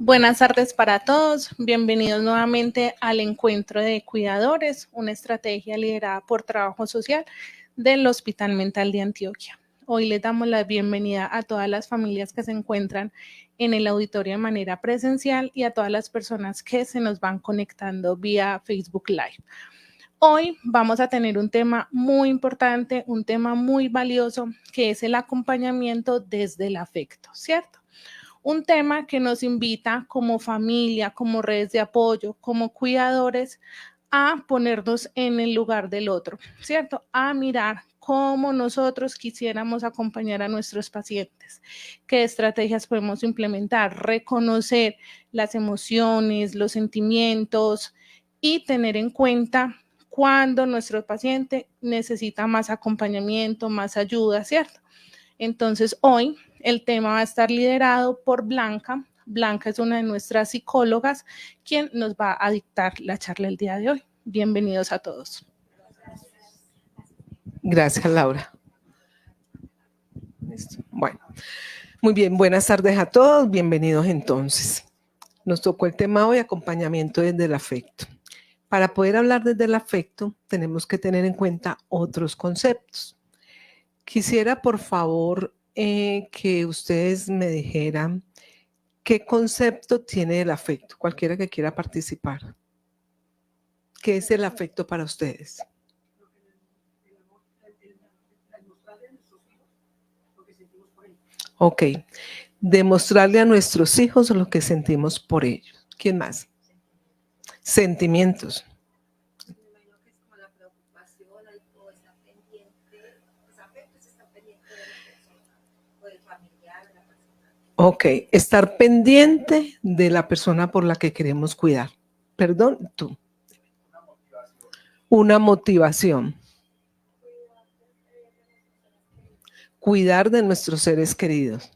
Buenas tardes para todos, bienvenidos nuevamente al encuentro de cuidadores, una estrategia liderada por Trabajo Social del Hospital Mental de Antioquia. Hoy les damos la bienvenida a todas las familias que se encuentran en el auditorio de manera presencial y a todas las personas que se nos van conectando vía Facebook Live. Hoy vamos a tener un tema muy importante, un tema muy valioso, que es el acompañamiento desde el afecto, ¿cierto? Un tema que nos invita como familia, como redes de apoyo, como cuidadores, a ponernos en el lugar del otro, ¿cierto? A mirar cómo nosotros quisiéramos acompañar a nuestros pacientes, qué estrategias podemos implementar, reconocer las emociones, los sentimientos y tener en cuenta cuando nuestro paciente necesita más acompañamiento, más ayuda, ¿cierto? Entonces, hoy el tema va a estar liderado por Blanca. Blanca es una de nuestras psicólogas, quien nos va a dictar la charla el día de hoy. Bienvenidos a todos. Gracias, Laura. Bueno, muy bien, buenas tardes a todos, bienvenidos entonces. Nos tocó el tema hoy, acompañamiento desde el afecto. Para poder hablar desde el afecto, tenemos que tener en cuenta otros conceptos. Quisiera, por favor, que ustedes me dijeran qué concepto tiene el afecto, cualquiera que quiera participar. ¿Qué es el afecto para ustedes? Ok, demostrarle a nuestros hijos lo que sentimos por ellos. ¿Quién más? Sentimientos. Ok, estar pendiente de la persona por la que queremos cuidar. Perdón, tú. Una motivación. Cuidar de nuestros seres queridos.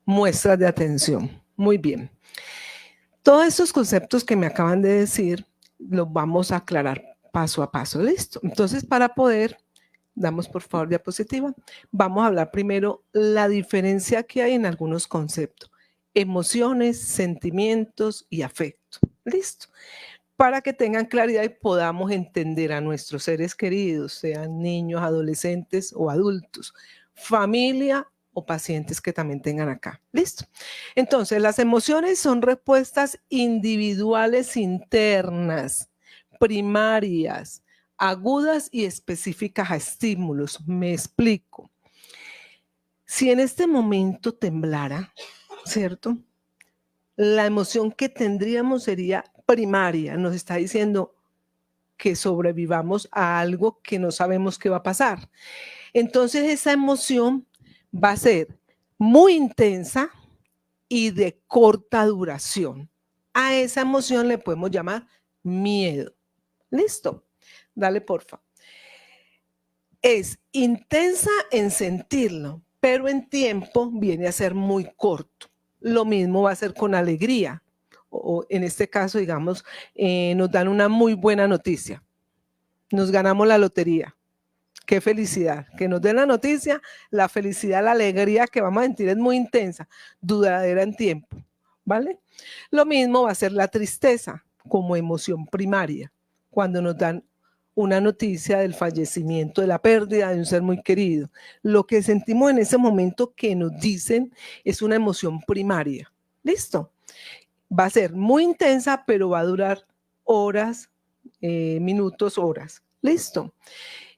Muestras de atención. Muy bien. Todos estos conceptos que me acaban de decir los vamos a aclarar paso a paso. ¿Listo? Entonces, para poder, damos por favor diapositiva, vamos a hablar primero la diferencia que hay en algunos conceptos. Emociones, sentimientos y afecto. ¿Listo? Para que tengan claridad y podamos entender a nuestros seres queridos, sean niños, adolescentes o adultos, familia o pacientes que también tengan acá. ¿Listo? Entonces, las emociones son respuestas individuales internas, primarias, agudas y específicas a estímulos. Me explico. Si en este momento temblara, ¿cierto? La emoción que tendríamos sería primaria. Nos está diciendo que sobrevivamos a algo que no sabemos qué va a pasar. Entonces esa emoción va a ser muy intensa y de corta duración. A esa emoción le podemos llamar miedo. ¿Listo? Dale, porfa. Es intensa en sentirlo, pero en tiempo viene a ser muy corto. Lo mismo va a ser con alegría. O en este caso, digamos, nos dan una muy buena noticia. Nos ganamos la lotería. Qué felicidad. Que nos den la noticia, la felicidad, la alegría que vamos a sentir es muy intensa, duradera en tiempo. ¿Vale? Lo mismo va a ser la tristeza como emoción primaria. Cuando nos dan una noticia del fallecimiento, de la pérdida de un ser muy querido. Lo que sentimos en ese momento que nos dicen es una emoción primaria. ¿Listo? Va a ser muy intensa, pero va a durar horas, minutos, horas. ¿Listo?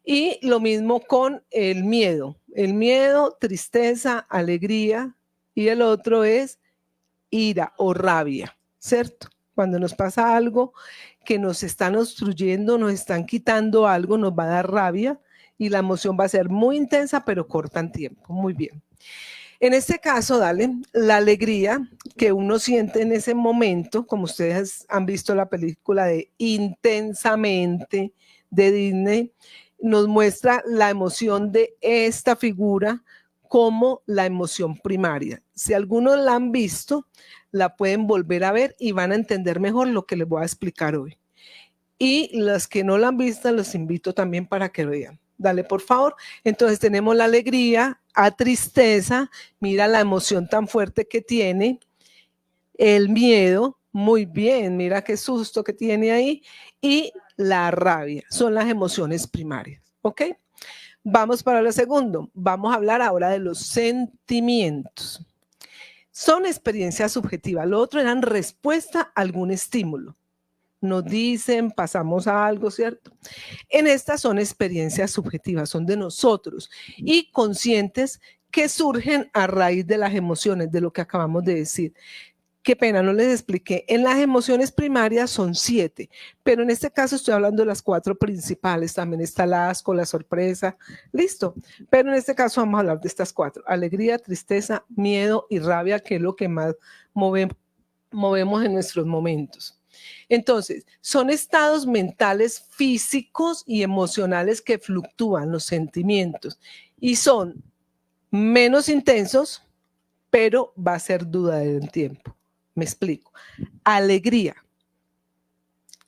Y lo mismo con el miedo. El miedo, tristeza, alegría. Y el otro es ira o rabia, ¿cierto? Cuando nos pasa algo que nos están obstruyendo, nos están quitando algo, nos va a dar rabia y la emoción va a ser muy intensa, pero corta en tiempo. Muy bien. En este caso, dale, la alegría que uno siente en ese momento, como ustedes han visto la película de Intensamente de Disney, nos muestra la emoción de esta figura como la emoción primaria. Si algunos la han visto, la pueden volver a ver y van a entender mejor lo que les voy a explicar hoy. Y los que no la han visto, los invito también para que vean. Dale, por favor. Entonces tenemos la alegría, a tristeza, mira la emoción tan fuerte que tiene, el miedo, muy bien, mira qué susto que tiene ahí, y la rabia, son las emociones primarias, ¿ok? Vamos para lo segundo, vamos a hablar ahora de los sentimientos. Son experiencias subjetivas, lo otro eran respuesta a algún estímulo. Nos dicen, pasamos a algo, ¿cierto? En estas son experiencias subjetivas, son de nosotros y conscientes que surgen a raíz de las emociones, de lo que acabamos de decir. Qué pena, no les expliqué. En las emociones primarias son 7, pero en este caso estoy hablando de las 4 principales. También está el asco, la sorpresa, listo. Pero en este caso vamos a hablar de estas 4. Alegría, tristeza, miedo y rabia, que es lo que más movemos en nuestros momentos. Entonces, son estados mentales, físicos y emocionales que fluctúan los sentimientos y son menos intensos, pero va a ser duda del tiempo. Me explico. Alegría.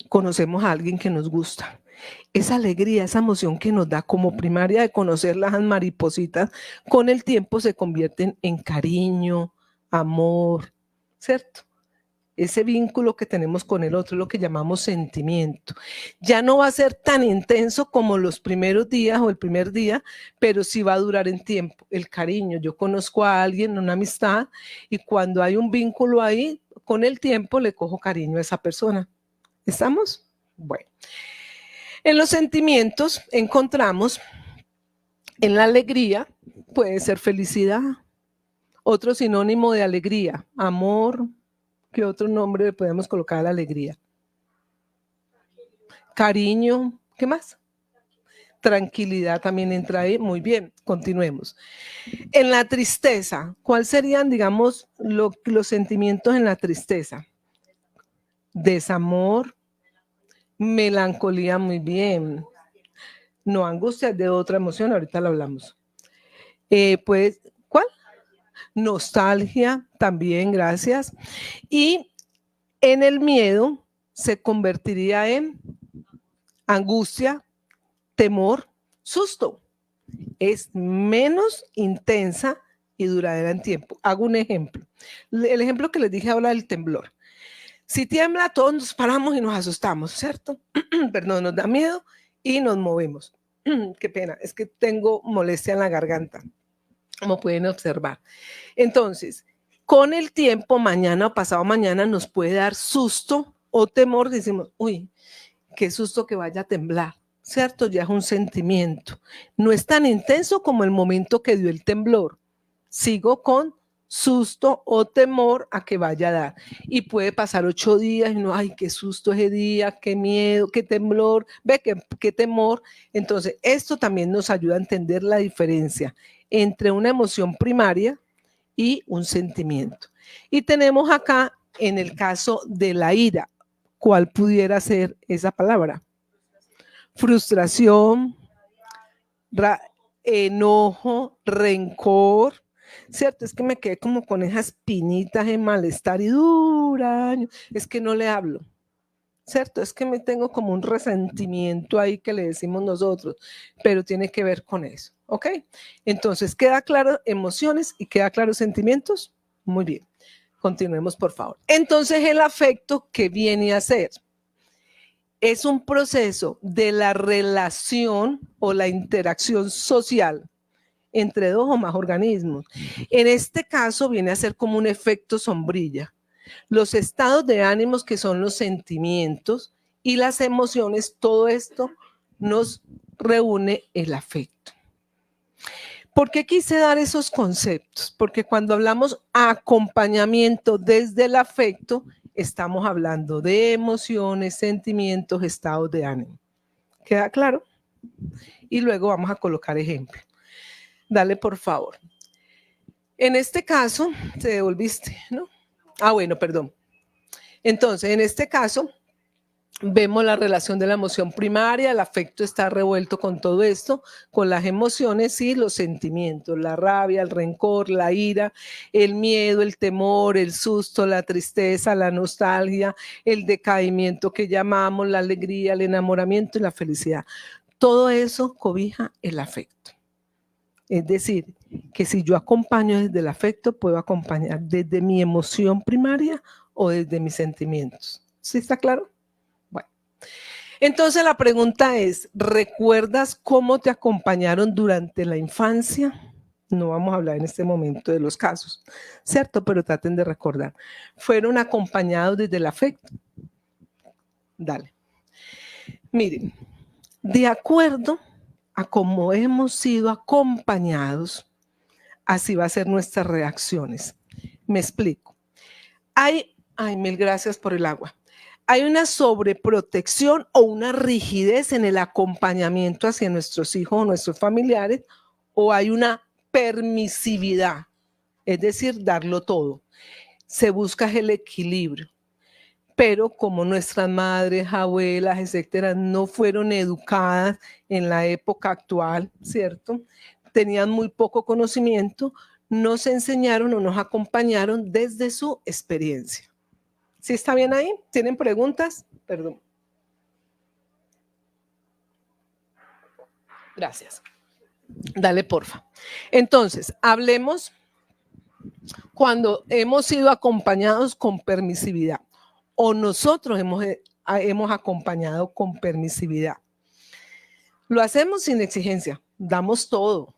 Conocemos a alguien que nos gusta. Esa alegría, esa emoción que nos da como primaria de conocer las maripositas, con el tiempo se convierten en cariño, amor, ¿cierto? Ese vínculo que tenemos con el otro es lo que llamamos sentimiento. Ya no va a ser tan intenso como los primeros días o el primer día, pero sí va a durar en tiempo. El cariño, yo conozco a alguien, una amistad, y cuando hay un vínculo ahí, con el tiempo le cojo cariño a esa persona. ¿Estamos? Bueno. En los sentimientos encontramos, en la alegría, puede ser felicidad, otro sinónimo de alegría, amor. ¿Qué otro nombre le podemos colocar a la alegría? Cariño, ¿qué más? Tranquilidad también entra ahí. Muy bien, continuemos. En la tristeza, ¿cuáles serían, digamos, los sentimientos en la tristeza? Desamor, melancolía, muy bien. No, angustia de otra emoción, ahorita lo hablamos. Pues, ¿cuál? Nostalgia, también, gracias. Y en el miedo se convertiría en angustia, temor, susto. Es menos intensa y duradera en tiempo. Hago un ejemplo. El ejemplo que les dije ahora del temblor. Si tiembla, todos nos paramos y nos asustamos, ¿cierto? Perdón, nos da miedo y nos movemos. Qué pena, es que tengo molestia en la garganta, como pueden observar. Entonces, con el tiempo, mañana o pasado mañana, nos puede dar susto o temor. Decimos, uy, qué susto que vaya a temblar, ¿cierto? Ya es un sentimiento. No es tan intenso como el momento que dio el temblor. Sigo con susto o temor a que vaya a dar. Y puede pasar 8 días y no, ay, qué susto ese día, qué miedo, qué temblor, ve qué temor. Entonces, esto también nos ayuda a entender la diferencia entre una emoción primaria y un sentimiento. Y tenemos acá, en el caso de la ira, ¿cuál pudiera ser esa palabra? Frustración, enojo, rencor, ¿cierto? Es que me quedé como con esas pinitas de malestar y dura, es que no le hablo, ¿cierto? Es que me tengo como un resentimiento ahí que le decimos nosotros, pero tiene que ver con eso, ¿ok? Entonces, ¿queda claro emociones y queda claro sentimientos? Muy bien. Continuemos, por favor. Entonces, el afecto, ¿qué viene a ser? Es un proceso de la relación o la interacción social entre dos o más organismos. En este caso viene a ser como un efecto sombrilla. Los estados de ánimos, que son los sentimientos, y las emociones, todo esto nos reúne el afecto. ¿Por qué quise dar esos conceptos? Porque cuando hablamos acompañamiento desde el afecto, estamos hablando de emociones, sentimientos, estados de ánimo. ¿Queda claro? Y luego vamos a colocar ejemplos. Dale, por favor. En este caso, te devolviste, ¿no? Ah, bueno, perdón. Entonces, en este caso, vemos la relación de la emoción primaria, el afecto está revuelto con todo esto, con las emociones y los sentimientos, la rabia, el rencor, la ira, el miedo, el temor, el susto, la tristeza, la nostalgia, el decaimiento que llamamos, la alegría, el enamoramiento y la felicidad. Todo eso cobija el afecto. Es decir, que si yo acompaño desde el afecto, puedo acompañar desde mi emoción primaria o desde mis sentimientos. ¿Sí está claro? Bueno. Entonces la pregunta es, ¿recuerdas cómo te acompañaron durante la infancia? No vamos a hablar en este momento de los casos, ¿cierto? Pero traten de recordar. ¿Fueron acompañados desde el afecto? Dale. Miren, de acuerdo a cómo hemos sido acompañados, así va a ser nuestras reacciones. Me explico. Ay, mil gracias por el agua. Hay una sobreprotección o una rigidez en el acompañamiento hacia nuestros hijos o nuestros familiares, o hay una permisividad, es decir, darlo todo. Se busca el equilibrio. Pero como nuestras madres, abuelas, etcétera, no fueron educadas en la época actual, ¿cierto? Tenían muy poco conocimiento, nos enseñaron o nos acompañaron desde su experiencia. ¿Sí está bien ahí? ¿Tienen preguntas? Perdón. Gracias. Dale, porfa. Entonces, hablemos cuando hemos sido acompañados con permisividad o nosotros hemos acompañado con permisividad. Lo hacemos sin exigencia, damos todo.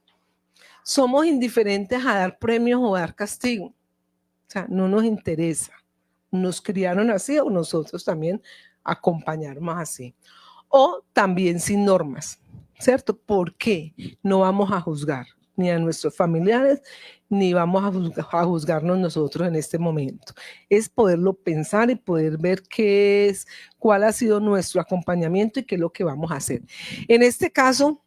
Somos indiferentes a dar premios o dar castigo. O sea, no nos interesa. Nos criaron así o nosotros también acompañarnos así. O también sin normas, ¿cierto? ¿Por qué? No vamos a juzgar ni a nuestros familiares, ni vamos a juzgarnos nosotros en este momento. Es poderlo pensar y poder ver qué es, cuál ha sido nuestro acompañamiento y qué es lo que vamos a hacer. En este caso,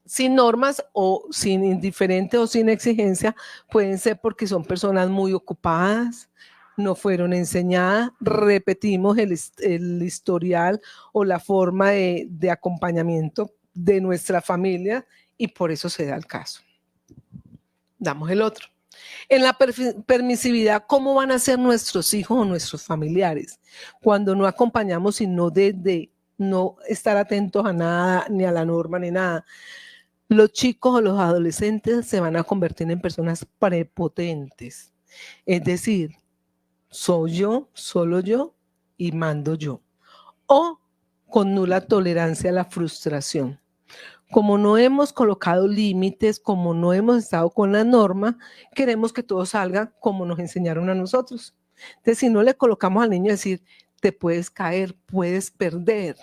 sin normas o sin indiferente o sin exigencia, pueden ser porque son personas muy ocupadas, no fueron enseñadas, repetimos el historial o la forma de acompañamiento de nuestra familia y por eso se da el caso. Damos el otro. En la permisividad, ¿cómo van a ser nuestros hijos o nuestros familiares? Cuando no acompañamos y no desde no estar atentos a nada, ni a la norma, ni nada. Los chicos o los adolescentes se van a convertir en personas prepotentes. Es decir, soy yo, solo yo y mando yo. O con nula tolerancia a la frustración. Como no hemos colocado límites, como no hemos estado con la norma, queremos que todo salga como nos enseñaron a nosotros. Entonces, si no le colocamos al niño decir, te puedes caer, puedes perder,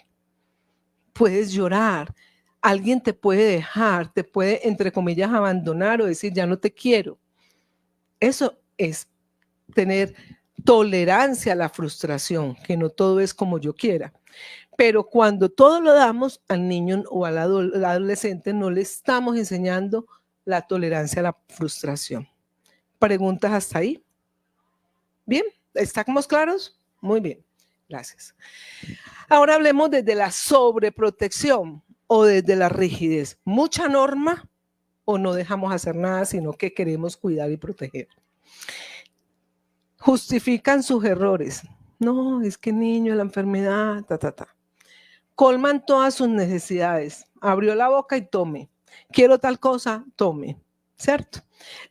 puedes llorar, alguien te puede dejar, te puede, entre comillas, abandonar o decir, ya no te quiero. Eso es tener tolerancia a la frustración, que no todo es como yo quiera. Pero cuando todo lo damos al niño o al adolescente, no le estamos enseñando la tolerancia a la frustración. ¿Preguntas hasta ahí? ¿Bien? ¿Estamos claros? Muy bien, gracias. Ahora hablemos desde la sobreprotección o desde la rigidez. Mucha norma o no dejamos hacer nada, sino que queremos cuidar y proteger. Justifican sus errores. No, es que niño, la enfermedad, Colman todas sus necesidades. Abrió la boca y tome. Quiero tal cosa, tome. ¿Cierto?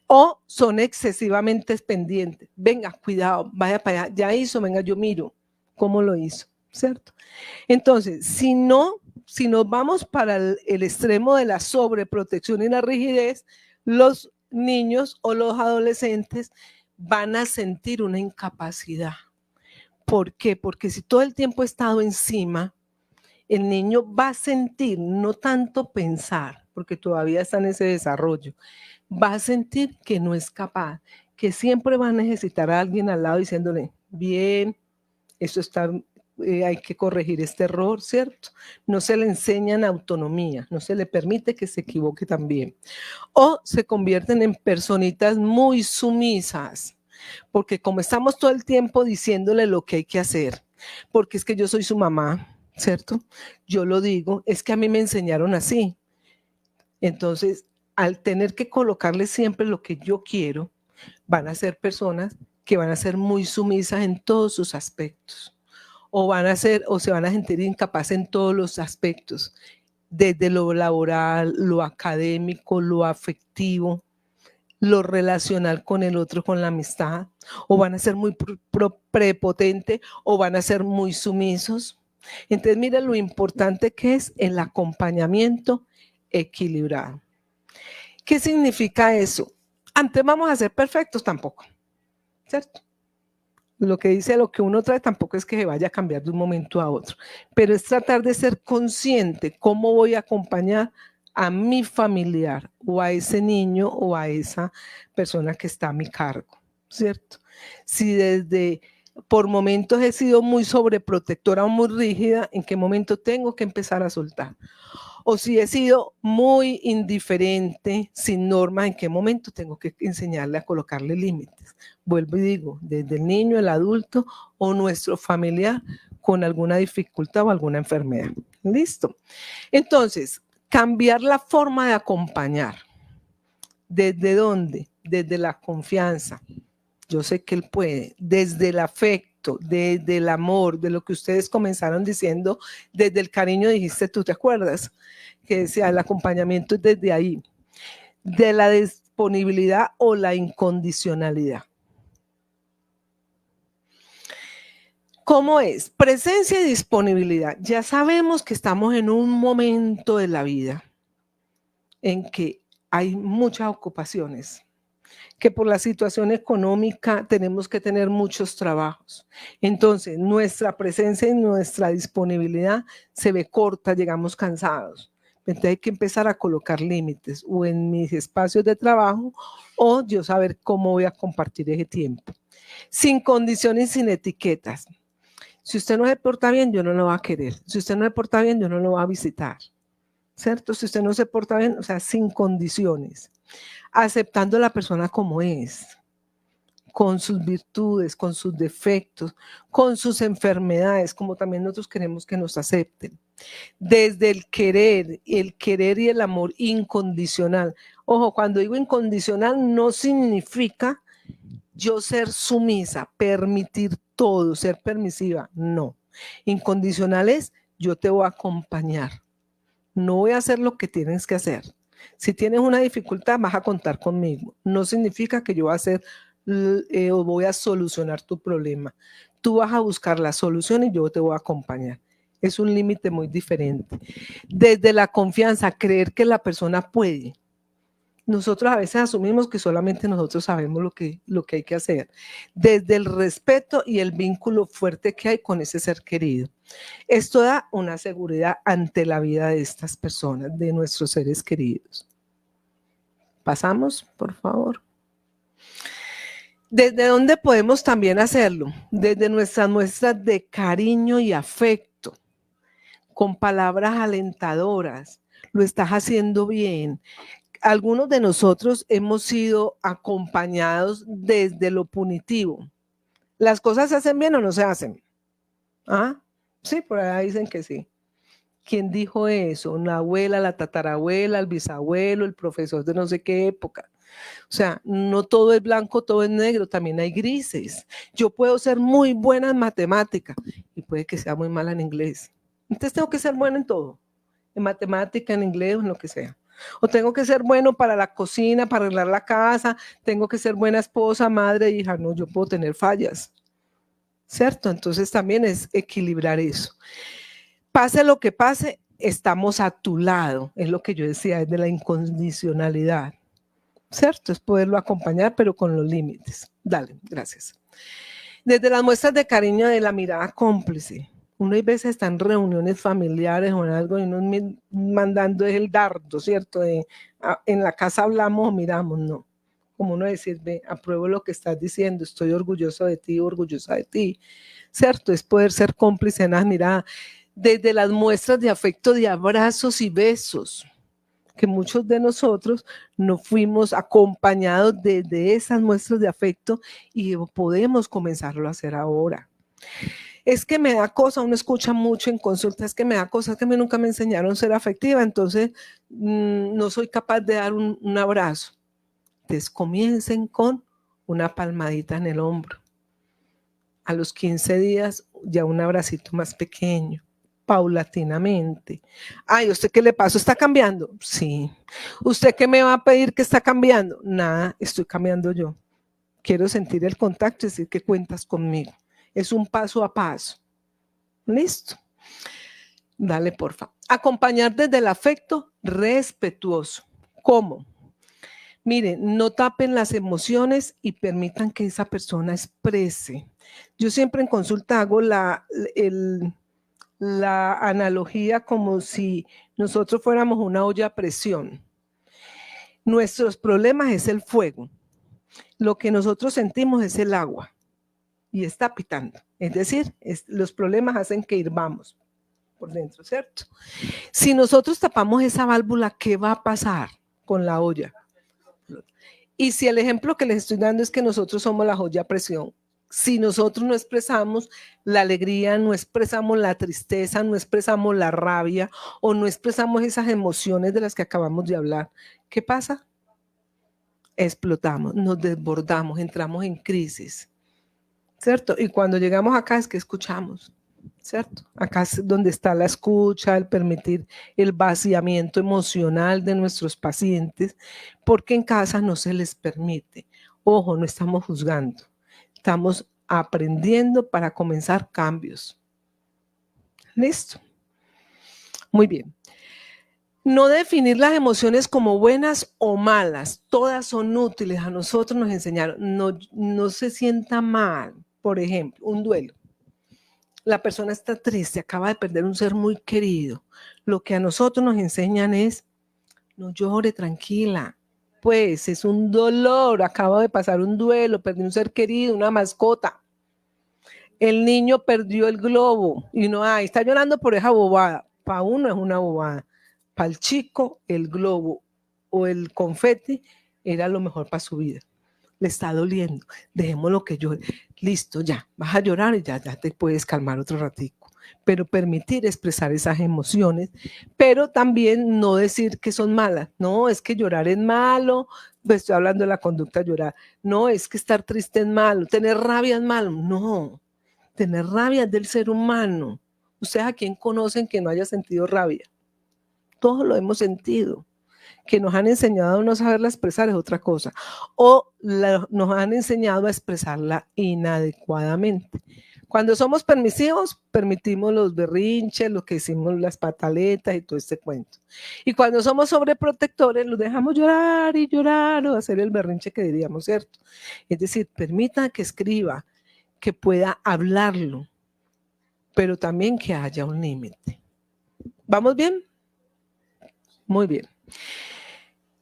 O son excesivamente pendientes. Venga, cuidado, vaya para allá. Ya hizo, venga, yo miro cómo lo hizo. ¿Cierto? Entonces, si nos vamos para el extremo de la sobreprotección y la rigidez, los niños o los adolescentes van a sentir una incapacidad. ¿Por qué? Porque si todo el tiempo he estado encima, el niño va a sentir, no tanto pensar, porque todavía está en ese desarrollo, va a sentir que no es capaz, que siempre va a necesitar a alguien al lado diciéndole, bien, eso está, hay que corregir este error, ¿cierto? No se le enseñan autonomía, no se le permite que se equivoque también. O se convierten en personitas muy sumisas, porque como estamos todo el tiempo diciéndole lo que hay que hacer, porque es que yo soy su mamá, ¿cierto? Yo lo digo, es que a mí me enseñaron así. Entonces, al tener que colocarle siempre lo que yo quiero, van a ser personas que van a ser muy sumisas en todos sus aspectos. O se van a sentir incapaces en todos los aspectos, desde lo laboral, lo académico, lo afectivo. lo relacional con el otro, con la amistad, o van a ser muy prepotentes o van a ser muy sumisos. Entonces, mira lo importante que es el acompañamiento equilibrado. ¿Qué significa eso? Antes vamos a ser perfectos tampoco, ¿cierto? Lo que dice lo que uno trae tampoco es que se vaya a cambiar de un momento a otro, pero es tratar de ser consciente cómo voy a acompañar a mi familiar o a ese niño o a esa persona que está a mi cargo, ¿cierto? Si desde por momentos he sido muy sobreprotectora o muy rígida, ¿en qué momento tengo que empezar a soltar? O si he sido muy indiferente, sin normas, ¿en qué momento tengo que enseñarle a colocarle límites? Vuelvo y digo, desde el niño, el adulto o nuestro familiar con alguna dificultad o alguna enfermedad. ¿Listo? Entonces, cambiar la forma de acompañar. ¿Desde dónde? Desde la confianza. Yo sé que él puede. Desde el afecto, desde el amor, de lo que ustedes comenzaron diciendo, desde el cariño dijiste tú, ¿te acuerdas? Que decía, el acompañamiento es desde ahí. De la disponibilidad o la incondicionalidad. ¿Cómo es? Presencia y disponibilidad. Ya sabemos que estamos en un momento de la vida en que hay muchas ocupaciones, que por la situación económica tenemos que tener muchos trabajos. Entonces, nuestra presencia y nuestra disponibilidad se ve corta, llegamos cansados. Entonces hay que empezar a colocar límites o en mis espacios de trabajo o yo saber cómo voy a compartir ese tiempo. Sin condiciones, sin etiquetas. Si usted no se porta bien, yo no lo voy a querer. Si usted no se porta bien, yo no lo voy a visitar. ¿Cierto? Si usted no se porta bien, o sea, sin condiciones. Aceptando a la persona como es, con sus virtudes, con sus defectos, con sus enfermedades, como también nosotros queremos que nos acepten. Desde el querer y el amor incondicional. Ojo, cuando digo incondicional no significa yo ser sumisa, permitir todo, ser permisiva, no. Incondicional es yo te voy a acompañar, no voy a hacer lo que tienes que hacer. Si tienes una dificultad, vas a contar conmigo. No significa que yo voy a hacer o voy a solucionar tu problema. Tú vas a buscar la solución y yo te voy a acompañar. Es un límite muy diferente. Desde la confianza, creer que la persona puede. Nosotros a veces asumimos que solamente nosotros sabemos lo que hay que hacer. Desde el respeto y el vínculo fuerte que hay con ese ser querido. Esto da una seguridad ante la vida de estas personas, de nuestros seres queridos. Pasamos, por favor. ¿Desde dónde podemos también hacerlo? Desde nuestras muestras de cariño y afecto, con palabras alentadoras. Lo estás haciendo bien. Algunos de nosotros hemos sido acompañados desde lo punitivo. ¿Las cosas se hacen bien o no se hacen? ¿Ah? Sí, por ahí dicen que sí. ¿Quién dijo eso? Una abuela, la tatarabuela, el bisabuelo, el profesor de no sé qué época. O sea, no todo es blanco, todo es negro, también hay grises. Yo puedo ser muy buena en matemática y puede que sea muy mala en inglés. Entonces tengo que ser buena en todo, en matemática, en inglés, en lo que sea. O tengo que ser bueno para la cocina, para arreglar la casa, tengo que ser buena esposa, madre, hija. No, yo puedo tener fallas, ¿cierto? Entonces también es equilibrar eso. Pase lo que pase, estamos a tu lado, es lo que yo decía, es de la incondicionalidad, ¿cierto? Es poderlo acompañar, pero con los límites. Dale, gracias. Desde las muestras de cariño de la mirada cómplice. Uno a veces está en reuniones familiares o en algo y uno mandando el dardo, ¿cierto? En la casa hablamos o miramos, no. Como uno decir, ve, apruebo lo que estás diciendo, estoy orgulloso de ti, orgullosa de ti, ¿cierto? Es poder ser cómplice en las miradas. Desde las muestras de afecto de abrazos y besos, que muchos de nosotros no fuimos acompañados de esas muestras de afecto y podemos comenzarlo a hacer ahora. Es que me da cosa, uno escucha mucho en consultas, que me da cosa, que a mí nunca me enseñaron a ser afectiva, entonces no soy capaz de dar un abrazo. Entonces comiencen con una palmadita en el hombro. A los 15 días ya un abracito más pequeño. paulatinamente. Ay, ¿usted qué le pasó? ¿Está cambiando? Sí. ¿Usted qué me va a pedir que está cambiando? Nada, estoy cambiando yo. Quiero sentir el contacto y decir que cuentas conmigo. Es un paso a paso. ¿Listo? Dale, porfa. Acompañar desde el afecto respetuoso. ¿Cómo? Miren, no tapen las emociones y permitan que esa persona exprese. Yo siempre en consulta hago la analogía como si nosotros fuéramos una olla a presión. Nuestros problemas es el fuego. Lo que nosotros sentimos es el agua y está pitando. Es decir, los problemas hacen que hirvamos por dentro, ¿cierto? Si nosotros tapamos esa válvula, ¿qué va a pasar con la olla? Y si el ejemplo que les estoy dando es que nosotros somos la olla a presión, si nosotros no expresamos la alegría, no expresamos la tristeza, no expresamos la rabia o no expresamos esas emociones de las que acabamos de hablar, ¿qué pasa? Explotamos, nos desbordamos, entramos en crisis, ¿cierto? Y cuando llegamos acá es que escuchamos, ¿cierto? Acá es donde está la escucha, el permitir el vaciamiento emocional de nuestros pacientes, porque en casa no se les permite. Ojo, no estamos juzgando, estamos aprendiendo para comenzar cambios. ¿Listo? Muy bien. No definir las emociones como buenas o malas, todas son útiles, a nosotros nos enseñaron, no se sienta mal, por ejemplo, un duelo. La persona está triste, acaba de perder un ser muy querido. Lo que a nosotros nos enseñan es, no llore, tranquila, pues es un dolor, acaba de pasar un duelo, perdió un ser querido, una mascota. El niño perdió el globo y no hay, está llorando por esa bobada. Para uno es una bobada. Para el chico, el globo o el confeti era lo mejor para su vida. Le está doliendo, dejémoslo que llore. Listo, ya, vas a llorar y ya te puedes calmar otro ratico. Pero permitir expresar esas emociones, pero también no decir que son malas. No, es que llorar es malo, pues estoy hablando de la conducta llorar. No, es que estar triste es malo, tener rabia es malo. No, tener rabia es del ser humano. ¿Ustedes a quién conocen que no haya sentido rabia? Todos lo hemos sentido. Que nos han enseñado a no saberla expresar es otra cosa. O nos han enseñado a expresarla inadecuadamente. Cuando somos permisivos, permitimos los berrinches, lo que hicimos, las pataletas y todo este cuento. Y cuando somos sobreprotectores, los dejamos llorar y llorar o hacer el berrinche que diríamos, ¿cierto? Es decir, permita que escriba, que pueda hablarlo, pero también que haya un límite. ¿Vamos bien? Muy bien.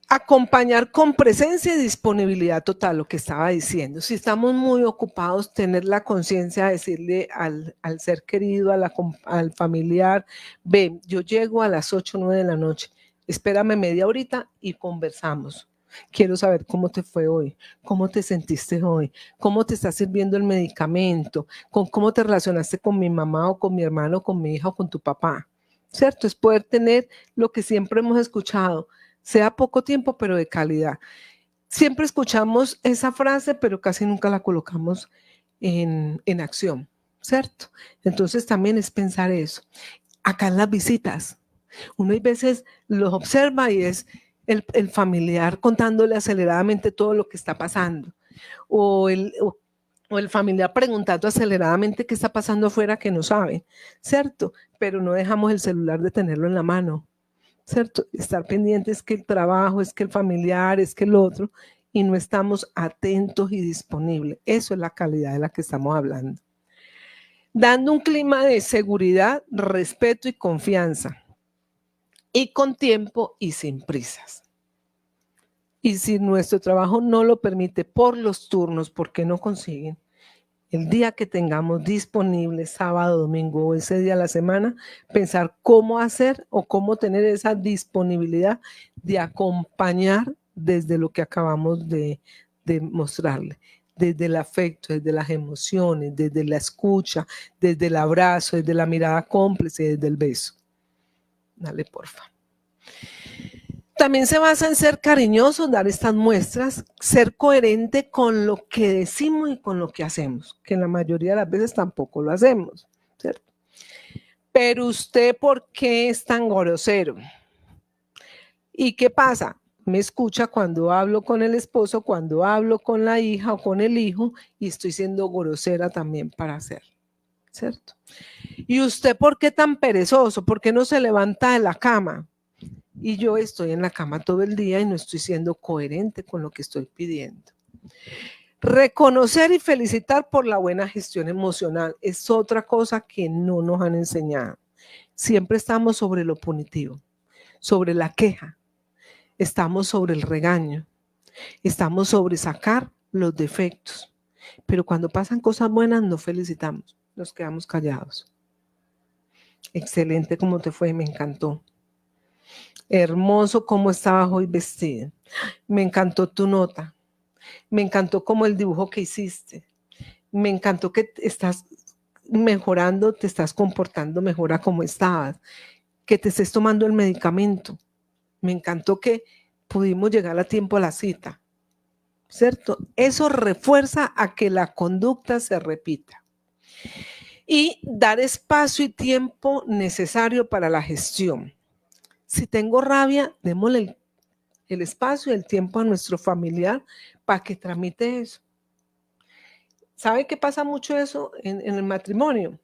Acompañar con presencia y disponibilidad total, lo que estaba diciendo. Si estamos muy ocupados, tener la conciencia de decirle al ser querido, al familiar, ven, yo llego a las 8 o 9 de la noche, espérame media horita y conversamos. Quiero saber cómo te fue hoy, cómo te sentiste hoy, cómo te está sirviendo el medicamento, cómo te relacionaste con mi mamá o con mi hermano, con mi hija o con tu papá. ¿Cierto? Es poder tener lo que siempre hemos escuchado, sea poco tiempo, pero de calidad. Siempre escuchamos esa frase, pero casi nunca la colocamos en acción, ¿cierto? Entonces también es pensar eso. Acá en las visitas, uno a veces los observa y es el familiar contándole aceleradamente todo lo que está pasando, o el familiar preguntando aceleradamente qué está pasando afuera que no sabe, ¿cierto? Pero no dejamos el celular de tenerlo en la mano, ¿cierto? Estar pendientes que el trabajo, es que el familiar, es que el otro, y no estamos atentos y disponibles. Eso es la calidad de la que estamos hablando. Dando un clima de seguridad, respeto y confianza, y con tiempo y sin prisas. Y si nuestro trabajo no lo permite por los turnos, porque no consiguen, el día que tengamos disponible, sábado, domingo o ese día a la semana, pensar cómo hacer o cómo tener esa disponibilidad de acompañar desde lo que acabamos de mostrarle, desde el afecto, desde las emociones, desde la escucha, desde el abrazo, desde la mirada cómplice, desde el beso. Dale, porfa. También se basa en ser cariñosos, dar estas muestras, ser coherente con lo que decimos y con lo que hacemos, que la mayoría de las veces tampoco lo hacemos, ¿cierto? pero usted, ¿por qué es tan grosero? ¿Y qué pasa? Me escucha cuando hablo con el esposo, cuando hablo con la hija o con el hijo, y estoy siendo grosera también para hacerlo, ¿cierto? ¿Y usted por qué tan perezoso? ¿Por qué no se levanta de la cama? Y yo estoy en la cama todo el día y no estoy siendo coherente con lo que estoy pidiendo. Reconocer y felicitar por la buena gestión emocional es otra cosa que no nos han enseñado. Siempre estamos sobre lo punitivo, sobre la queja, estamos sobre el regaño, estamos sobre sacar los defectos. Pero cuando pasan cosas buenas no felicitamos, nos quedamos callados. Excelente cómo te fue, me encantó. Hermoso cómo estabas hoy vestida. Me encantó tu nota. Me encantó como el dibujo que hiciste. Me encantó que estás mejorando, te estás comportando mejor a como estabas, que te estés tomando el medicamento. Me encantó que pudimos llegar a tiempo a la cita, ¿cierto? Eso refuerza a que la conducta se repita. Y dar espacio y tiempo necesario para la gestión. Si tengo rabia, démosle el espacio y el tiempo a nuestro familiar para que tramite eso. ¿Sabe qué pasa mucho eso en el matrimonio?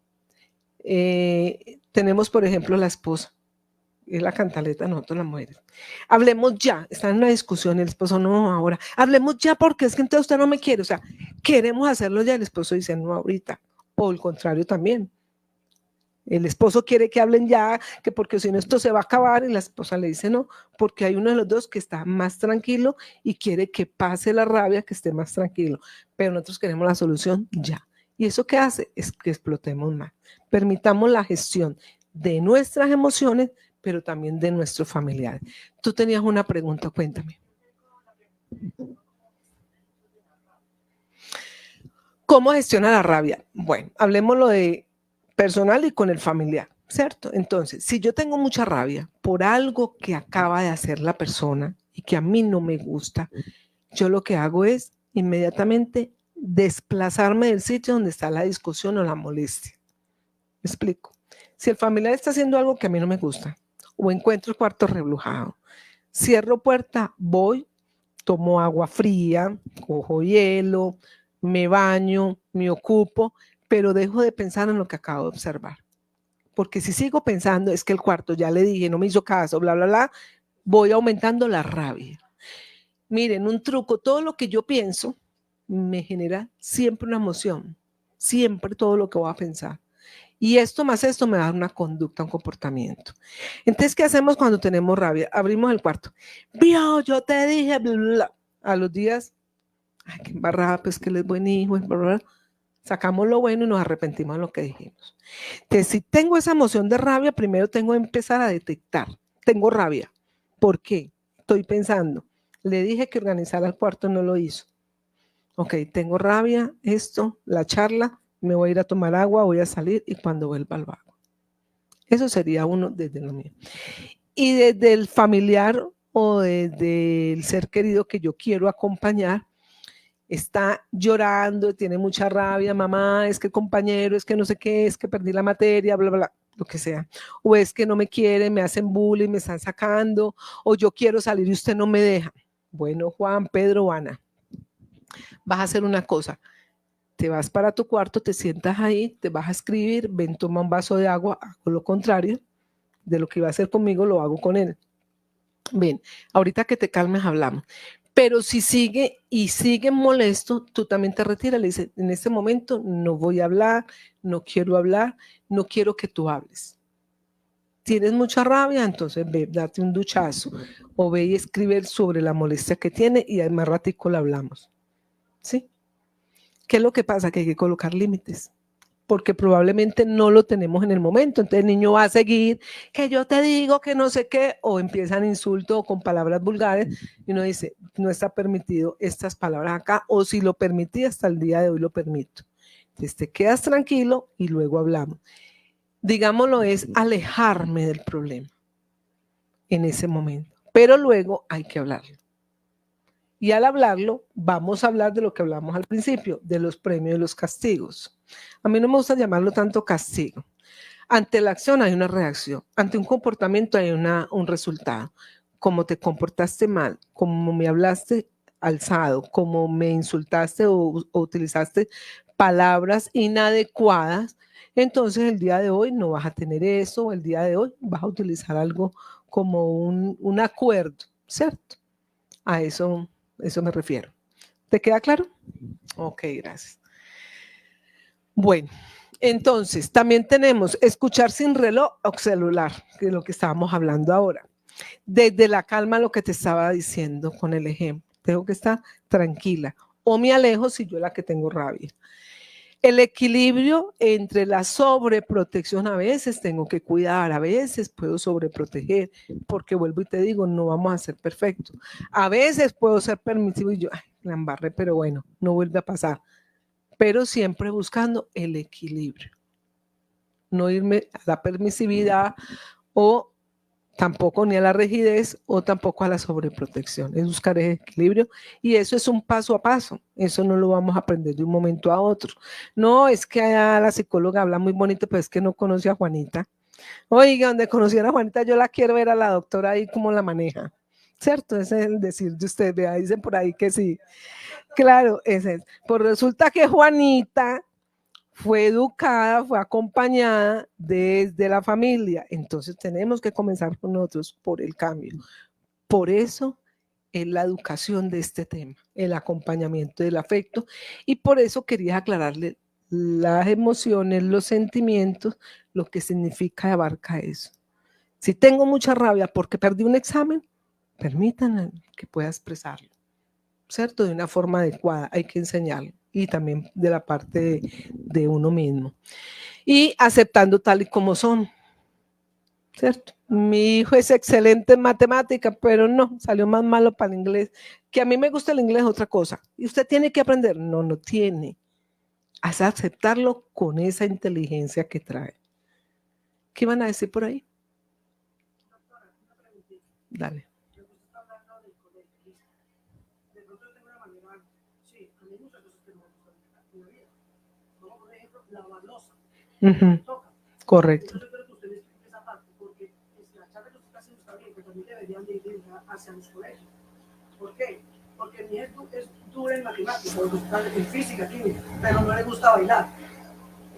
Tenemos, por ejemplo, la esposa, es la cantaleta, nosotros las mujeres. Hablemos ya, está en una discusión, el esposo no, ahora. Hablemos ya porque es que entonces usted no me quiere, o sea, queremos hacerlo ya, el esposo dice no ahorita, o el contrario también. El esposo quiere que hablen ya, que porque si no esto se va a acabar, y la esposa le dice no, porque hay uno de los dos que está más tranquilo y quiere que pase la rabia, que esté más tranquilo, pero nosotros queremos la solución ya. ¿Y eso qué hace? Es que explotemos más. Permitamos la gestión de nuestras emociones, pero también de nuestros familiares. Tú tenías una pregunta, cuéntame. ¿Cómo gestiona la rabia? Bueno, hablemoslo de personal y con el familiar, ¿cierto? Entonces, si yo tengo mucha rabia por algo que acaba de hacer la persona y que a mí no me gusta, yo lo que hago es inmediatamente desplazarme del sitio donde está la discusión o la molestia. ¿Me explico? Si el familiar está haciendo algo que a mí no me gusta o encuentro el cuarto reblujado, cierro puerta, voy, tomo agua fría, cojo hielo, me baño, me ocupo, pero dejo de pensar en lo que acabo de observar. Porque si sigo pensando, es que el cuarto, ya le dije, no me hizo caso, bla, bla, bla, voy aumentando la rabia. Miren, un truco, todo lo que yo pienso me genera siempre una emoción, siempre todo lo que voy a pensar. Y esto más esto me da una conducta, un comportamiento. Entonces, ¿qué hacemos cuando tenemos rabia? Abrimos el cuarto. Vio, yo te dije, bla, bla, bla. A los días, ay, qué embarrada, pues que él es buen hijo, bla, bla, bla. Sacamos lo bueno y nos arrepentimos de lo que dijimos. Entonces, si tengo esa emoción de rabia, primero tengo que empezar a detectar. Tengo rabia. ¿Por qué? Estoy pensando. Le dije que organizara el cuarto, no lo hizo. Ok, tengo rabia, esto, la charla, me voy a ir a tomar agua, voy a salir y cuando vuelva lo hago. Eso sería uno desde lo mío. Y desde el familiar o desde el ser querido que yo quiero acompañar, está llorando, tiene mucha rabia, mamá, es que el compañero, es que no sé qué, es que perdí la materia, bla, bla, bla, lo que sea. O es que no me quieren, me hacen bullying, me están sacando, o yo quiero salir y usted no me deja. Bueno, Juan, Pedro, Ana, vas a hacer una cosa. Te vas para tu cuarto, te sientas ahí, te vas a escribir, ven, toma un vaso de agua, hago lo contrario de lo que iba a hacer conmigo, lo hago con él. Bien, ahorita que te calmes hablamos. Pero si sigue y sigue molesto, tú también te retiras. Le dices, en este momento no voy a hablar, no quiero que tú hables. Tienes mucha rabia, entonces ve, date un duchazo o ve y escribe sobre la molestia que tiene y más ratico la hablamos. ¿Sí? ¿Qué es lo que pasa? Que hay que colocar límites, porque probablemente no lo tenemos en el momento. Entonces el niño va a seguir, que yo te digo que no sé qué, o empiezan insultos o con palabras vulgares, y uno dice, no está permitido estas palabras acá, o si lo permití hasta el día de hoy lo permito. Entonces te quedas tranquilo y luego hablamos. Digámoslo, es alejarme del problema en ese momento, pero luego hay que hablarlo. Y al hablarlo, vamos a hablar de lo que hablamos al principio, de los premios y los castigos. A mí no me gusta llamarlo tanto castigo. Ante la acción hay una reacción, ante un comportamiento hay un resultado. Como te comportaste mal, como me hablaste alzado, como me insultaste o utilizaste palabras inadecuadas, entonces el día de hoy no vas a tener eso, el día de hoy vas a utilizar algo como un acuerdo, ¿cierto? A eso me refiero. ¿Te queda claro? Ok, gracias. Bueno, entonces también tenemos escuchar sin reloj o celular, que es lo que estábamos hablando ahora. Desde la calma, lo que te estaba diciendo con el ejemplo. Tengo que estar tranquila o me alejo si yo la que tengo rabia. El equilibrio entre la sobreprotección, a veces tengo que cuidar, a veces puedo sobreproteger, porque vuelvo y te digo, no vamos a ser perfectos. A veces puedo ser permisivo y yo, ay, la embarré, pero bueno, no vuelve a pasar. Pero siempre buscando el equilibrio. No irme a la permisividad o tampoco ni a la rigidez o tampoco a la sobreprotección. Es buscar el equilibrio y eso es un paso a paso. Eso no lo vamos a aprender de un momento a otro. No, es que la psicóloga habla muy bonito, pero es que no conoce a Juanita. Oiga, donde conociera a Juanita, yo la quiero ver a la doctora ahí cómo la maneja. ¿Cierto? Ese es el decir de ustedes. Vea, dicen por ahí que sí. Claro, ese es. Pues resulta que Juanita fue educada, fue acompañada desde la familia. Entonces tenemos que comenzar con nosotros por el cambio. Por eso es la educación de este tema, el acompañamiento del afecto. Y por eso quería aclararle las emociones, los sentimientos, lo que significa y abarca eso. Si tengo mucha rabia porque perdí un examen, permítanme que pueda expresarlo, ¿cierto? De una forma adecuada, hay que enseñarlo. Y también de la parte de uno mismo. Y aceptando tal y como son, ¿cierto? Mi hijo es excelente en matemática, pero no, salió más malo para el inglés. Que a mí me gusta el inglés es otra cosa. ¿Y usted tiene que aprender? No, no tiene. Es aceptarlo con esa inteligencia que trae. ¿Qué iban a decir por ahí? Dale. Uh-huh. Correcto. Hacia los colegios. ¿Por qué? Porque mi hija es dura en matemáticas, en física, química, pero no le gusta bailar.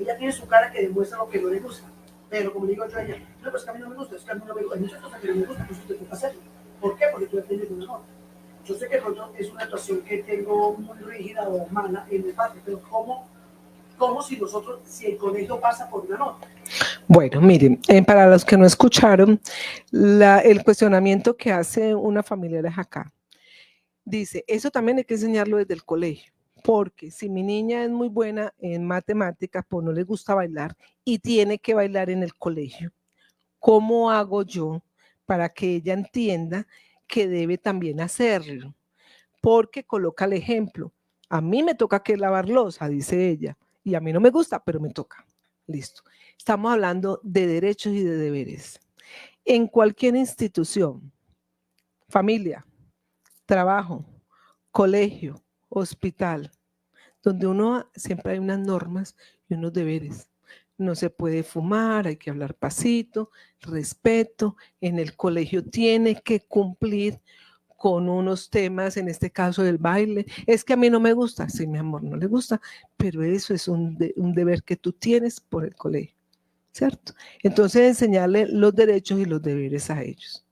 Ella tiene su cara que demuestra lo que no le gusta. Pero como digo yo a ella, no, pues que a mí no me gusta, es que a mí no me gusta. Hay muchas cosas que no me gustan, pues usted toca hacerlo. ¿Por qué? Porque tú tienes una nota. Yo sé que pronto es una actuación que tengo muy rígida o mala en mi parte, pero ¿cómo si el colegio pasa por una nota? Bueno, miren, para los que no escucharon, el cuestionamiento que hace una familiar es acá. Dice, eso también hay que enseñarlo desde el colegio, porque si mi niña es muy buena en matemáticas, pues no le gusta bailar y tiene que bailar en el colegio, ¿cómo hago yo para que ella entienda que debe también hacerlo? Porque coloca el ejemplo, a mí me toca que lavar loza, dice ella, y a mí no me gusta, pero me toca. Listo. Estamos hablando de derechos y de deberes. En cualquier institución, familia, trabajo, colegio, hospital, donde uno siempre hay unas normas y unos deberes. No se puede fumar, hay que hablar pasito, respeto. En el colegio tiene que cumplir con unos temas, en este caso del baile. Es que a mí no me gusta, sí, mi amor, no le gusta, pero eso es un deber que tú tienes por el colegio, ¿cierto? Entonces enseñarle los derechos y los deberes a ellos.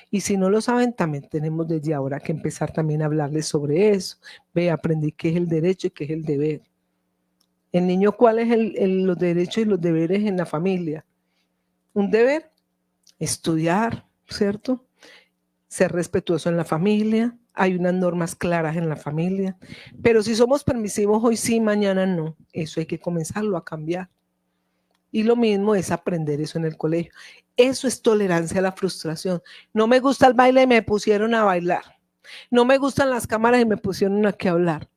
Y si no lo saben, también tenemos desde ahora que empezar también a hablarles sobre eso. Ve, aprendí qué es el derecho y qué es el deber. El niño, ¿cuál es los derechos y los deberes en la familia? Un deber, estudiar, ¿cierto? Ser respetuoso en la familia, hay unas normas claras en la familia, pero si somos permisivos hoy sí, mañana no, eso hay que comenzarlo a cambiar. Y lo mismo es aprender eso en el colegio. Eso es tolerancia a la frustración. No me gusta el baile y me pusieron a bailar. No me gustan las cámaras y me pusieron a que hablar.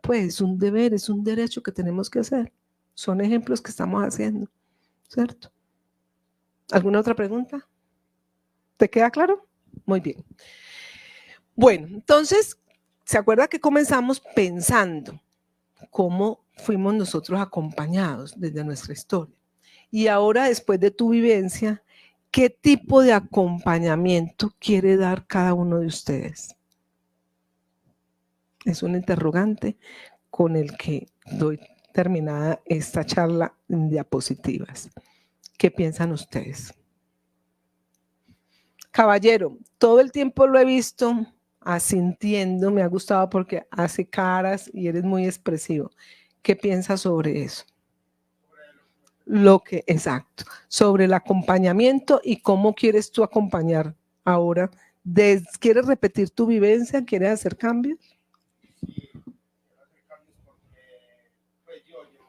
Pues es un deber, es un derecho que tenemos que hacer. Son ejemplos que estamos haciendo, ¿cierto? ¿Alguna otra pregunta? ¿Te queda claro? Muy bien. Bueno, entonces, ¿se acuerda que comenzamos pensando cómo fuimos nosotros acompañados desde nuestra historia? Y ahora, después de tu vivencia, ¿qué tipo de acompañamiento quiere dar cada uno de ustedes? Es un interrogante con el que doy terminada esta charla en diapositivas. ¿Qué piensan ustedes? Caballero, todo el tiempo lo he visto asintiendo, me ha gustado porque hace caras y eres muy expresivo. ¿Qué piensas sobre eso? Exacto, sobre el acompañamiento y cómo quieres tú acompañar ahora. ¿Quieres repetir tu vivencia? ¿Quieres hacer cambios?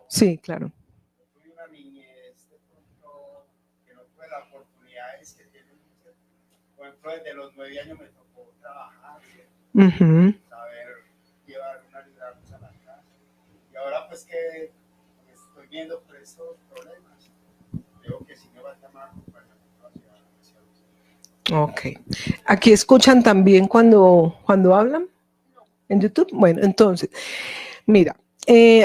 Sí, claro. Tuve una niñez de pronto que no tuve las oportunidades que tiene muchas. Por ejemplo, desde los 9 años me tocó trabajar, saber llevar una librarnos a la casa. Y ahora pues que estoy viendo por estos problemas, creo que sí me va a llamar acompañamiento hacia usted. Ok. ¿Aquí escuchan también cuando hablan? ¿En YouTube? Bueno, entonces, mira,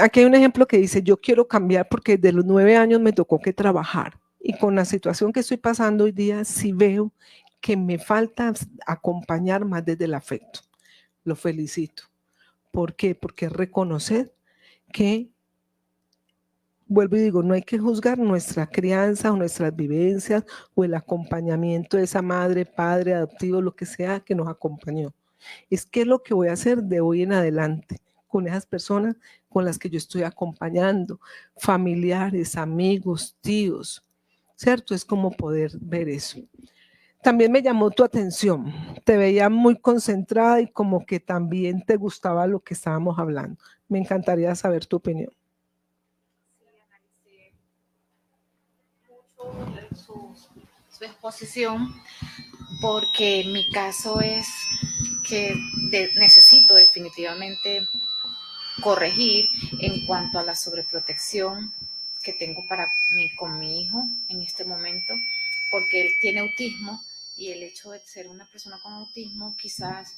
aquí hay un ejemplo que dice, yo quiero cambiar porque de los 9 años me tocó que trabajar. Y con la situación que estoy pasando hoy día, sí veo que me falta acompañar más desde el afecto. Lo felicito. ¿Por qué? Porque reconocer que, vuelvo y digo, no hay que juzgar nuestra crianza o nuestras vivencias o el acompañamiento de esa madre, padre, adoptivo, lo que sea que nos acompañó. Es qué es lo que voy a hacer de hoy en adelante con esas personas con las que yo estoy acompañando, familiares, amigos, tíos, ¿cierto? Es como poder ver eso. También me llamó tu atención, te veía muy concentrada y como que también te gustaba lo que estábamos hablando. Me encantaría saber tu opinión. Sí, analicé mucho su exposición, porque mi caso es que necesito definitivamente corregir en cuanto a la sobreprotección que tengo con mi hijo en este momento, porque él tiene autismo y el hecho de ser una persona con autismo quizás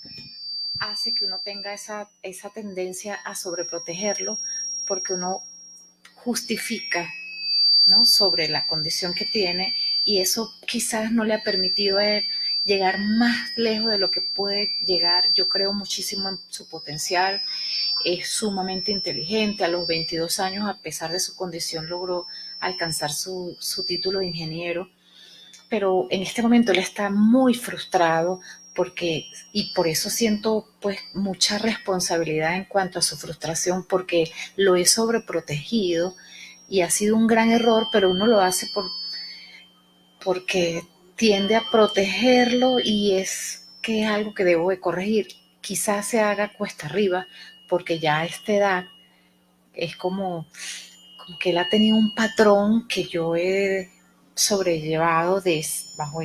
hace que uno tenga esa tendencia a sobreprotegerlo, porque uno justifica, ¿no?, sobre la condición que tiene, y eso quizás no le ha permitido a él llegar más lejos de lo que puede llegar. Yo creo muchísimo en su potencial, es sumamente inteligente. A los 22 años, a pesar de su condición, logró alcanzar su título de ingeniero, pero en este momento él está muy frustrado y por eso siento pues mucha responsabilidad en cuanto a su frustración, porque lo he sobreprotegido y ha sido un gran error, pero uno lo hace porque tiende a protegerlo, y es que es algo que debo de corregir. Quizás se haga cuesta arriba, porque ya a esta edad es como que él ha tenido un patrón que yo he sobrellevado bajo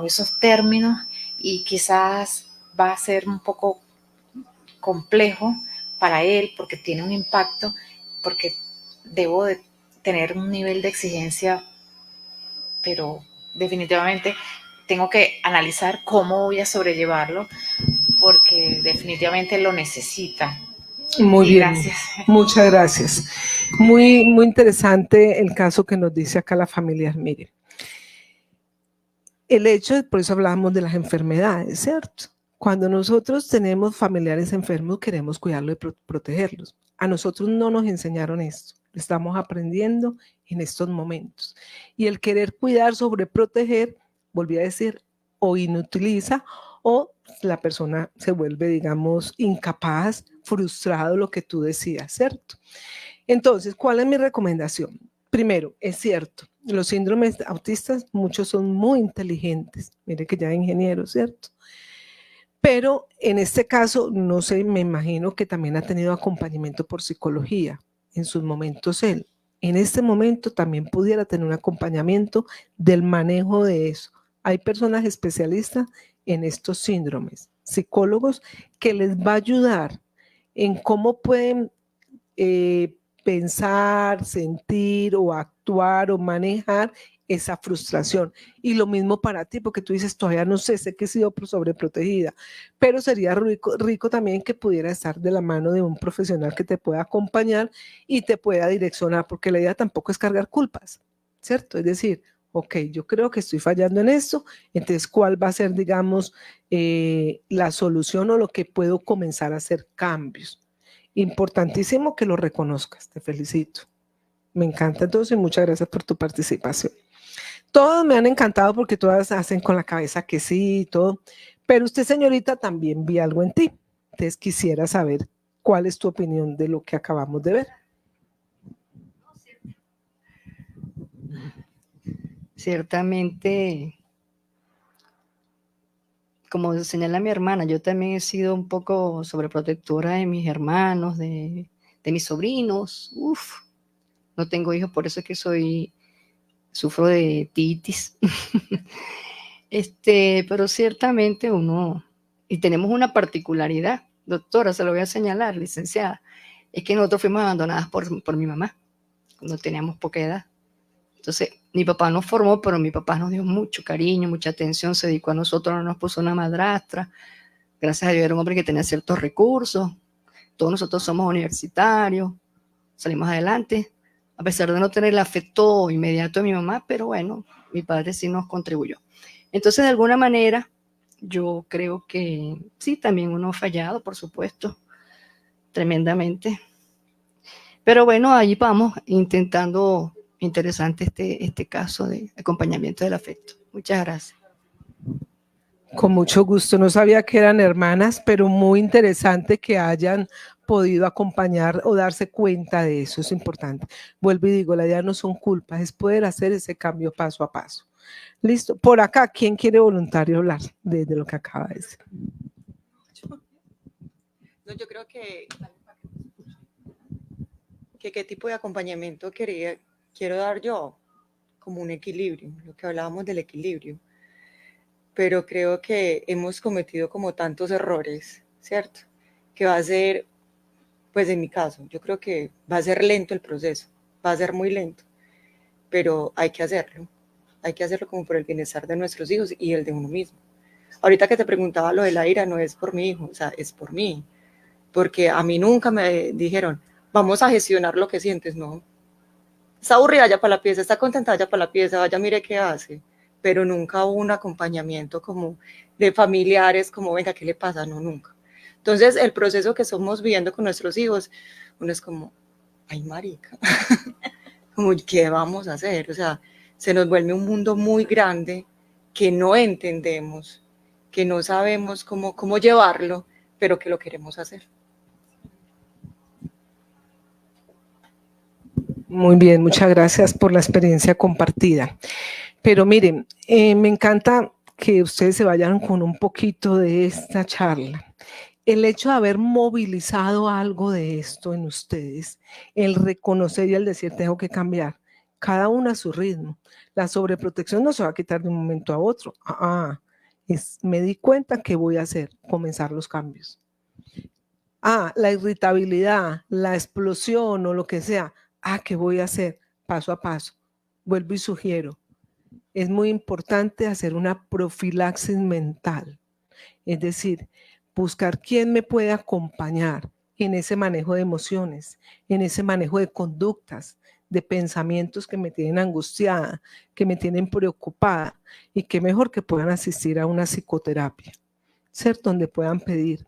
esos términos, y quizás va a ser un poco complejo para él, porque tiene un impacto, porque debo de tener un nivel de exigencia, pero definitivamente tengo que analizar cómo voy a sobrellevarlo, porque definitivamente lo necesita. Muy bien, gracias. Muchas gracias. Muy, muy interesante el caso que nos dice acá la familia. Mire, el hecho, por eso hablábamos de las enfermedades, ¿cierto? Cuando nosotros tenemos familiares enfermos, queremos cuidarlos y protegerlos. A nosotros no nos enseñaron esto, lo estamos aprendiendo en estos momentos. Y el querer cuidar, sobreproteger, volví a decir, o inutiliza, o la persona se vuelve, digamos, incapaz, frustrado, lo que tú decías, ¿cierto? Entonces, ¿cuál es mi recomendación? Primero, es cierto, los síndromes autistas, muchos son muy inteligentes, mire que ya ingenieros, ¿cierto? Pero en este caso, no sé, me imagino que también ha tenido acompañamiento por psicología en sus momentos él. En este momento también pudiera tener un acompañamiento del manejo de eso. Hay personas especialistas en estos síndromes, psicólogos, que les va a ayudar en cómo pueden pensar, sentir o actuar o manejar esa frustración. Y lo mismo para ti, porque tú dices, todavía no sé que he sido sobreprotegida, pero sería rico también que pudiera estar de la mano de un profesional que te pueda acompañar y te pueda direccionar, porque la idea tampoco es cargar culpas, ¿cierto? Es decir, ok, yo creo que estoy fallando en esto, entonces, ¿cuál va a ser, digamos, la solución o lo que puedo comenzar a hacer cambios? Importantísimo que lo reconozcas, te felicito. Me encanta entonces y muchas gracias por tu participación. Todos me han encantado porque todas hacen con la cabeza que sí y todo, pero usted, señorita, también vi algo en ti. Entonces quisiera saber cuál es tu opinión de lo que acabamos de ver. Ciertamente, como señala mi hermana, yo también he sido un poco sobreprotectora de mis hermanos, de mis sobrinos. Uf, no tengo hijos, por eso es que sufro de titis. Pero ciertamente y tenemos una particularidad, doctora, se lo voy a señalar, licenciada, es que nosotros fuimos abandonadas por mi mamá cuando teníamos poca edad. Entonces, mi papá nos formó, pero mi papá nos dio mucho cariño, mucha atención, se dedicó a nosotros, no nos puso una madrastra. Gracias a Dios era un hombre que tenía ciertos recursos. Todos nosotros somos universitarios, salimos adelante, a pesar de no tener el afecto inmediato de mi mamá, pero bueno, mi padre sí nos contribuyó. Entonces, de alguna manera, yo creo que sí, también uno ha fallado, por supuesto, tremendamente. Pero bueno, ahí vamos intentando. Interesante este caso de acompañamiento del afecto. Muchas gracias. Con mucho gusto. No sabía que eran hermanas, pero muy interesante que hayan podido acompañar o darse cuenta de eso. Es importante. Vuelvo y digo, la idea no son culpas, es poder hacer ese cambio paso a paso. Listo. Por acá, ¿quién quiere voluntario hablar de lo que acaba de decir? No, yo creo que qué tipo de acompañamiento quiero dar yo, como un equilibrio, lo que hablábamos del equilibrio. Pero creo que hemos cometido como tantos errores, ¿cierto? Que va a ser, pues en mi caso, yo creo que va a ser lento el proceso, va a ser muy lento, pero hay que hacerlo como por el bienestar de nuestros hijos y el de uno mismo. Ahorita que te preguntaba lo de la ira, no es por mi hijo, o sea, es por mí, porque a mí nunca me dijeron, vamos a gestionar lo que sientes, no. Está aburrida, ya para la pieza, está contenta, ya para la pieza, vaya, mire qué hace, pero nunca hubo un acompañamiento como de familiares, como, venga, ¿qué le pasa? No, nunca. Entonces, el proceso que estamos viviendo con nuestros hijos, uno es como, ay, marica, como, ¿qué vamos a hacer? O sea, se nos vuelve un mundo muy grande que no entendemos, que no sabemos cómo llevarlo, pero que lo queremos hacer. Muy bien, muchas gracias por la experiencia compartida. Pero miren, me encanta que ustedes se vayan con un poquito de esta charla. El hecho de haber movilizado algo de esto en ustedes, el reconocer y el decir, tengo que cambiar, cada uno a su ritmo. La sobreprotección no se va a quitar de un momento a otro. Me di cuenta que voy a hacer, comenzar los cambios. La irritabilidad, la explosión o lo que sea. ¿Qué voy a hacer? Paso a paso. Vuelvo y sugiero. Es muy importante hacer una profilaxis mental. Es decir, buscar quién me puede acompañar en ese manejo de emociones, en ese manejo de conductas, de pensamientos que me tienen angustiada, que me tienen preocupada, y qué mejor que puedan asistir a una psicoterapia, ¿cierto? Donde puedan pedir.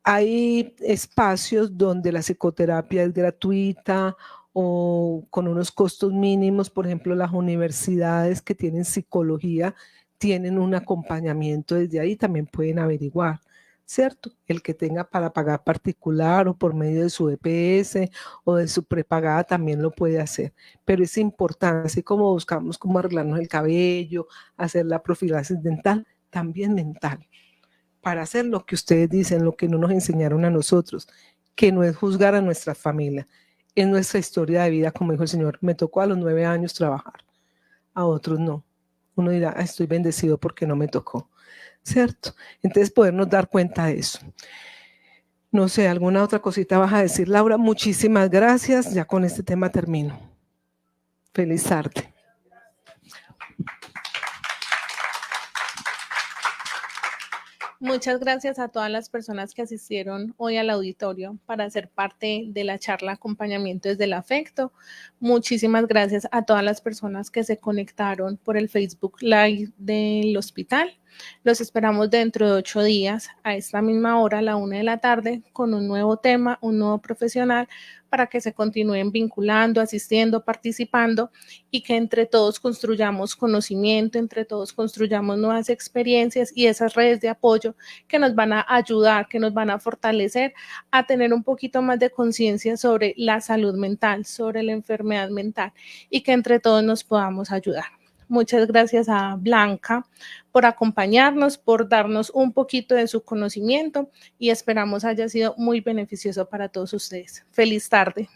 Hay espacios donde la psicoterapia es gratuita o con unos costos mínimos. Por ejemplo, las universidades que tienen psicología tienen un acompañamiento desde ahí, también pueden averiguar, ¿cierto? El que tenga para pagar particular o por medio de su EPS o de su prepagada también lo puede hacer. Pero es importante, así como buscamos cómo arreglarnos el cabello, hacer la profilaxis dental, también mental, para hacer lo que ustedes dicen, lo que no nos enseñaron a nosotros, que no es juzgar a nuestra familia, es nuestra historia de vida, como dijo el Señor. Me tocó a los 9 años trabajar, a otros no. Uno dirá, estoy bendecido porque no me tocó, ¿cierto? Entonces podernos dar cuenta de eso. No sé, ¿alguna otra cosita vas a decir, Laura? Muchísimas gracias, ya con este tema termino. Feliz tarde. Muchas gracias a todas las personas que asistieron hoy al auditorio para ser parte de la charla Acompañamiento desde el Afecto. Muchísimas gracias a todas las personas que se conectaron por el Facebook Live del hospital. Los esperamos dentro de 8 días a esta misma hora, a la 1 de la tarde, con un nuevo tema, un nuevo profesional, para que se continúen vinculando, asistiendo, participando y que entre todos construyamos conocimiento, entre todos construyamos nuevas experiencias y esas redes de apoyo que nos van a ayudar, que nos van a fortalecer a tener un poquito más de conciencia sobre la salud mental, sobre la enfermedad mental y que entre todos nos podamos ayudar. Muchas gracias a Blanca por acompañarnos, por darnos un poquito de su conocimiento y esperamos haya sido muy beneficioso para todos ustedes. Feliz tarde.